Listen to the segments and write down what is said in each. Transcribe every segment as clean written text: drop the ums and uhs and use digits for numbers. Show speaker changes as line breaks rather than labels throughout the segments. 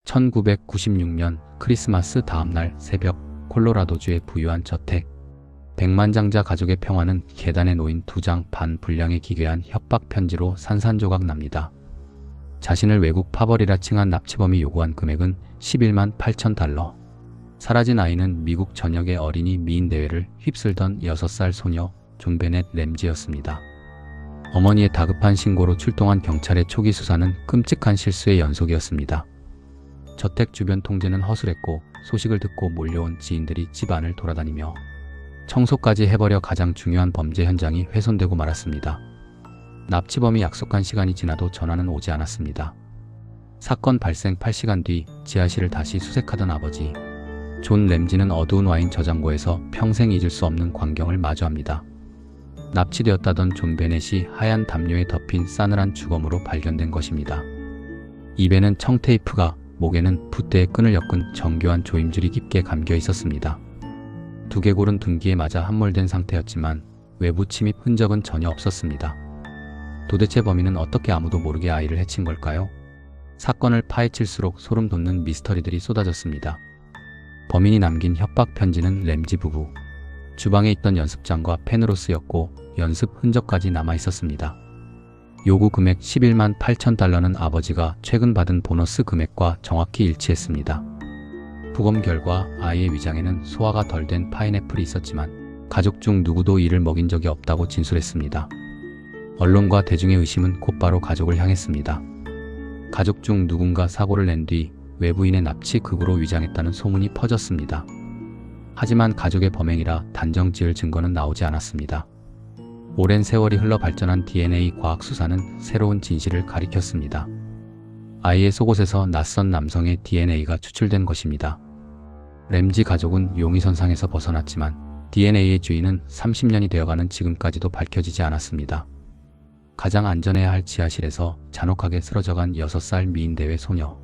1996년 크리스마스 다음날 새벽 콜로라도주의 부유한 저택. 백만장자 가족의 평화는 계단에 놓인 2장 반 분량의 기괴한 협박 편지로 산산조각 납니다. 자신을 외국 파벌이라 칭한 납치범이 요구한 금액은 11만 8천 달러. 사라진 아이는 미국 전역의 어린이 미인 대회를 휩쓸던 6살 소녀 존 베넷 램지였습니다. 어머니의 다급한 신고로 출동한 경찰의 초기 수사는 끔찍한 실수의 연속이었습니다. 저택 주변 통제는 허술했고 소식을 듣고 몰려온 지인들이 집 안을 돌아다니며 청소까지 해버려 가장 중요한 범죄 현장이 훼손되고 말았습니다. 납치범이 약속한 시간이 지나도 전화는 오지 않았습니다. 사건 발생 8시간 뒤 지하실을 다시 수색하던 아버지 존 램지는 어두운 와인 저장고에서 평생 잊을 수 없는 광경을 마주합니다. 납치되었다던 존 베넷이 하얀 담요에 덮인 싸늘한 주검으로 발견된 것입니다. 입에는 청테이프가, 목에는 붓대에 끈을 엮은 정교한 조임줄이 깊게 감겨 있었습니다. 두개골은 둔기에 맞아 함몰된 상태였지만 외부 침입 흔적은 전혀 없었습니다. 도대체 범인은 어떻게 아무도 모르게 아이를 해친 걸까요? 사건을 파헤칠수록 소름 돋는 미스터리들이 쏟아졌습니다. 범인이 남긴 협박 편지는 램지 부부 주방에 있던 연습장과 펜으로 쓰였고 연습 흔적까지 남아 있었습니다. 요구 금액 11만 8천 달러는 아버지가 최근 받은 보너스 금액과 정확히 일치했습니다. 부검 결과 아이의 위장에는 소화가 덜 된 파인애플이 있었지만 가족 중 누구도 이를 먹인 적이 없다고 진술했습니다. 언론과 대중의 의심은 곧바로 가족을 향했습니다. 가족 중 누군가 사고를 낸 뒤 외부인의 납치 극으로 위장했다는 소문이 퍼졌습니다. 하지만 가족의 범행이라 단정 지을 증거는 나오지 않았습니다. 오랜 세월이 흘러 발전한 DNA 과학 수사는 새로운 진실을 가리켰습니다. 아이의 속옷에서 낯선 남성의 DNA가 추출된 것입니다. 램지 가족은 용의선상에서 벗어났지만 DNA의 주인은 30년이 되어가는 지금까지도 밝혀지지 않았습니다. 가장 안전해야 할 지하실에서 잔혹하게 쓰러져간 6살 미인 대회 소녀.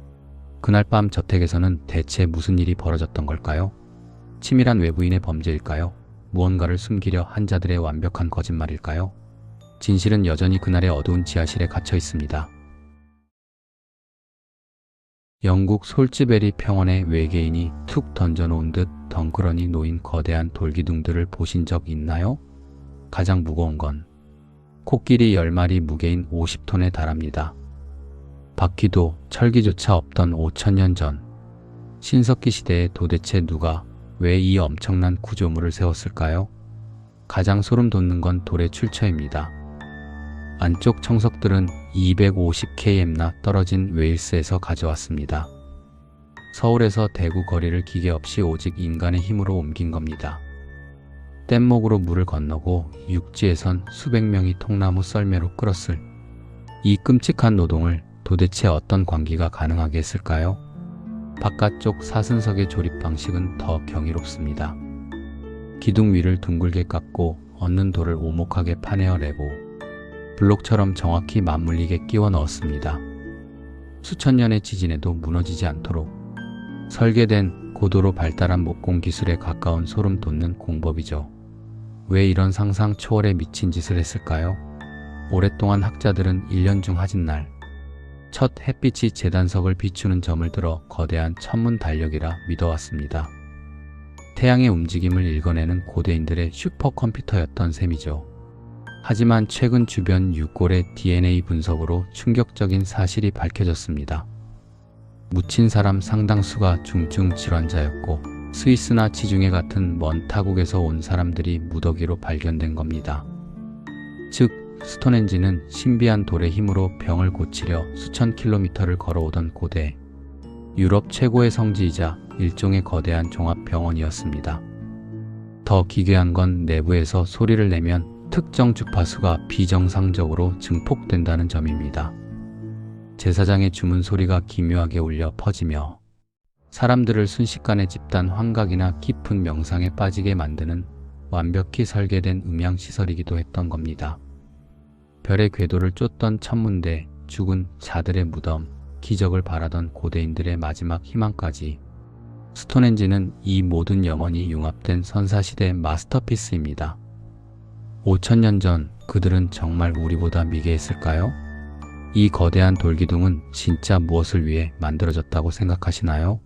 그날 밤 저택에서는 대체 무슨 일이 벌어졌던 걸까요? 치밀한 외부인의 범죄일까요? 무언가를 숨기려 한 자들의 완벽한 거짓말일까요? 진실은 여전히 그날의 어두운 지하실에 갇혀 있습니다. 영국 솔즈베리 평원에 외계인이 툭 던져놓은 듯 덩그러니 놓인 거대한 돌기둥들을 보신 적 있나요? 가장 무거운 건 코끼리 10마리 무게인 50톤에 달합니다. 바퀴도 철기조차 없던 5,000년 전 신석기 시대에 도대체 누가 왜 이 엄청난 구조물을 세웠을까요? 가장 소름 돋는 건 돌의 출처입니다. 안쪽 청석들은 250km나 떨어진 웨일스에서 가져왔습니다. 서울에서 대구 거리를 기계 없이 오직 인간의 힘으로 옮긴 겁니다. 뗏목으로 물을 건너고 육지에선 수백 명이 통나무 썰매로 끌었을 이 끔찍한 노동을 도대체 어떤 광기가 가능하게 했을까요? 바깥쪽 사슴석의 조립 방식은 더 경이롭습니다. 기둥 위를 둥글게 깎고 얻는 돌을 오목하게 파내어 내고 블록처럼 정확히 맞물리게 끼워 넣었습니다. 수천 년의 지진에도 무너지지 않도록 설계된 고도로 발달한 목공 기술에 가까운 소름 돋는 공법이죠. 왜 이런 상상 초월에 미친 짓을 했을까요? 오랫동안 학자들은 1년 중 하진 날 첫 햇빛이 재단석을 비추는 점을 들어 거대한 천문 달력이라 믿어왔습니다. 태양의 움직임을 읽어내는 고대인들의 슈퍼컴퓨터였던 셈이죠. 하지만 최근 주변 유골의 DNA 분석으로 충격적인 사실이 밝혀졌습니다. 묻힌 사람 상당수가 중증 질환자였고 스위스나 지중해 같은 먼 타국에서 온 사람들이 무더기로 발견된 겁니다. 즉 스톤헨지는 신비한 돌의 힘으로 병을 고치려 수천 킬로미터를 걸어오던 고대 유럽 최고의 성지이자 일종의 거대한 종합병원이었습니다. 더 기괴한 건 내부에서 소리를 내면 특정 주파수가 비정상적으로 증폭된다는 점입니다. 제사장의 주문 소리가 기묘하게 울려 퍼지며 사람들을 순식간에 집단 환각이나 깊은 명상에 빠지게 만드는 완벽히 설계된 음향시설이기도 했던 겁니다. 별의 궤도를 쫓던 천문대, 죽은 자들의 무덤, 기적을 바라던 고대인들의 마지막 희망까지 스톤헨지는 이 모든 영혼이 융합된 선사시대의 마스터피스입니다. 5,000년 전 그들은 정말 우리보다 미개했을까요? 이 거대한 돌기둥은 진짜 무엇을 위해 만들어졌다고 생각하시나요?